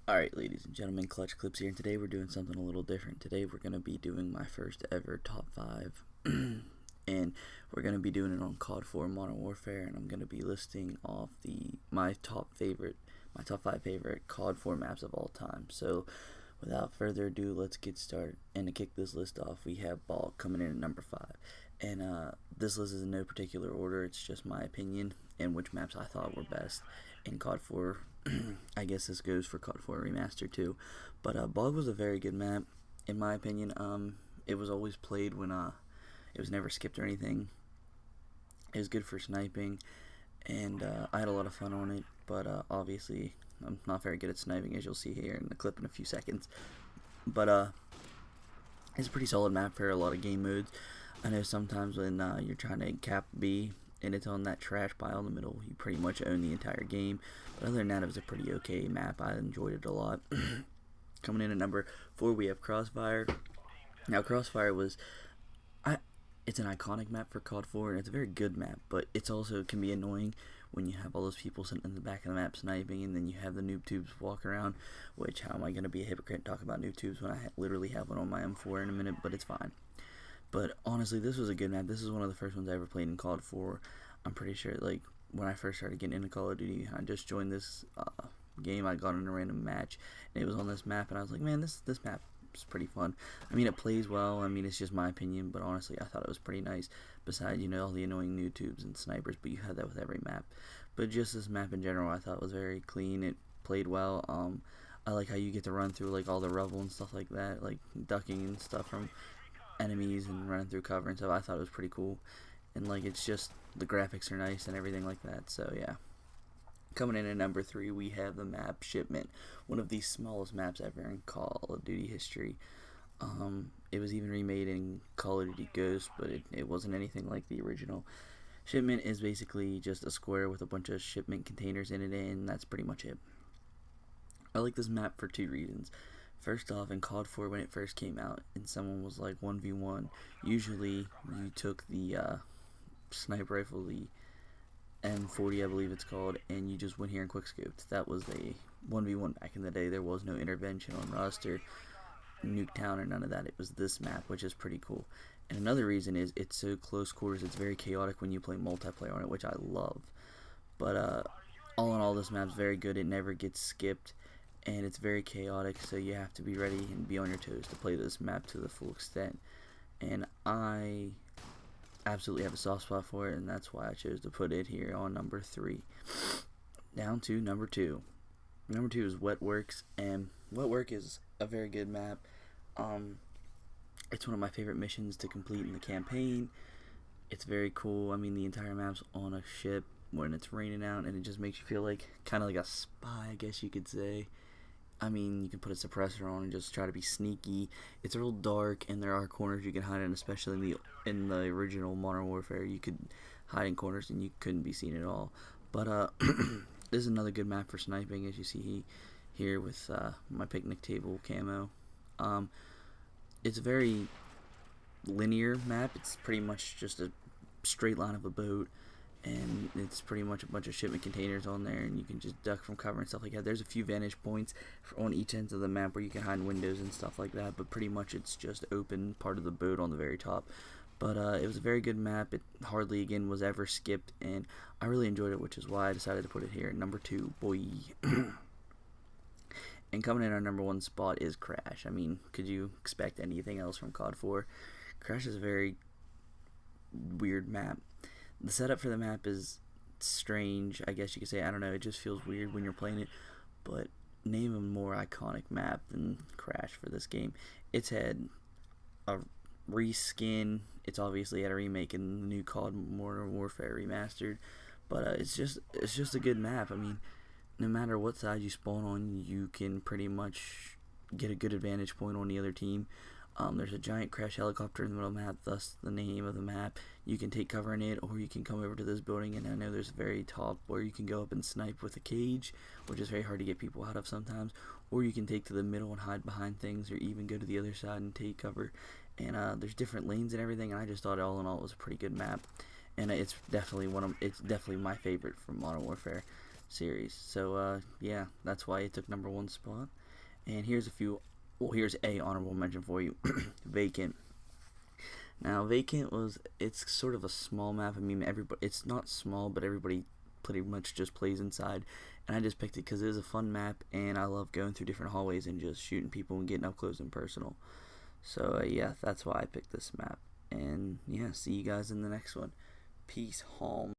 Alright, ladies and gentlemen, Clutch Clips here, and today we're doing something a little different. Today we're going to be doing my first ever top 5, and we're going to be doing it on COD 4 Modern Warfare, and I'm going to be listing off my top 5 favorite COD 4 maps of all time. So, without further ado, let's get started. And to kick this list off, we have Ball coming in at number 5. And this list is in no particular order, it's just my opinion and which maps I thought were best in COD 4. I guess this goes for COD 4 Remastered too. But Bog was a very good map, in my opinion. It was always played when it was never skipped or anything. It was good for sniping, and I had a lot of fun on it. But obviously, I'm not very good at sniping, as you'll see here in the clip in a few seconds. But it's a pretty solid map for a lot of game modes. I know sometimes when you're trying to cap B and it's on that trash pile in the middle, you pretty much own the entire game. But other than that, it was a pretty okay map. I enjoyed it a lot. Coming in at number 4, we have Crossfire. Now, Crossfire it's an iconic map for COD 4, and it's a very good map, but it's also can be annoying when you have all those people sitting in the back of the map sniping, and then you have the noob tubes walk around, which, how am I going to be a hypocrite and talk about noob tubes when I literally have one on my M4 in a minute, but it's fine. But honestly, this was a good map. This is one of the first ones I ever played in COD 4. I'm pretty sure, like, when I first started getting into Call of Duty, I just joined this game. I got in a random match, and it was on this map, and I was like, man, this map is pretty fun. I mean, it plays well. I mean, it's just my opinion, but honestly, I thought it was pretty nice. Besides, all the annoying noob tubes and snipers, but you had that with every map. But just this map in general, I thought was very clean. It played well. I like how you get to run through, like, all the rubble and stuff like that, like ducking and stuff from enemies and running through cover and stuff. I thought it was pretty cool, and like, it's just, the graphics are nice and everything like that. So yeah. Coming in at number 3, we have the map Shipment, one of the smallest maps ever in Call of Duty history. It was even remade in Call of Duty Ghost, but it wasn't anything like the original. Shipment is basically just a square with a bunch of shipment containers in it, and that's pretty much it. I like this map for 2 reasons. First off, in COD 4 when it first came out and someone was like 1v1, usually you took the sniper rifle, the M40 I believe it's called, and you just went here and quickscoped. That was a 1v1 back in the day. There was no intervention on Rust or Nuketown or none of that. It was this map, which is pretty cool. And another reason is it's so close quarters. It's very chaotic when you play multiplayer on it, which I love. But all in all, this map's very good. It never gets skipped, and it's very chaotic, so you have to be ready and be on your toes to play this map to the full extent. And I absolutely have a soft spot for it, and that's why I chose to put it here on number 3. Down to number 2. Number 2 is Wetworks, and Wetwork is a very good map. It's one of my favorite missions to complete in the campaign. It's very cool. I mean, the entire map's on a ship when it's raining out, and it just makes you feel like kind of like a spy, I guess you could say. I mean, you can put a suppressor on and just try to be sneaky. It's real dark, and there are corners you can hide in, especially in the original Modern Warfare. You could hide in corners and you couldn't be seen at all. But this is another good map for sniping, as you see here with my picnic table camo. It's a very linear map. It's pretty much just a straight line of a boat, and it's pretty much a bunch of shipment containers on there, and you can just duck from cover and stuff like that. There's a few vantage points on each end of the map where you can hide windows and stuff like that, but pretty much it's just open part of the boat on the very top. But it was a very good map. It hardly, again, was ever skipped, and I really enjoyed it, which is why I decided to put it here at number 2, boy. And coming in our number 1 spot is Crash. I mean, could you expect anything else from COD 4? Crash is a very weird map. The setup for the map is strange, I guess you could say. I don't know, it just feels weird when you're playing it. But name a more iconic map than Crash for this game. It's had a reskin. It's obviously had a remake in the new COD Modern Warfare Remastered. But it's just a good map. I mean, no matter what side you spawn on, you can pretty much get a good advantage point on the other team. There's a giant crash helicopter in the middle of the map, thus the name of the map. You can take cover in it, or you can come over to this building, and I know there's a very top where you can go up and snipe with a cage, which is very hard to get people out of sometimes, or you can take to the middle and hide behind things, or even go to the other side and take cover. And there's different lanes and everything, and I just thought all in all it was a pretty good map, and it's definitely my favorite from Modern Warfare. series. So yeah, that's why it took number 1 spot. And here's a few. Well, here's a honorable mention for you. Vacant. Now, Vacant it's sort of a small map. I mean, it's not small, but everybody pretty much just plays inside. And I just picked it because it is a fun map, and I love going through different hallways and just shooting people and getting up close and personal. So yeah, that's why I picked this map. And yeah, see you guys in the next one. Peace, home.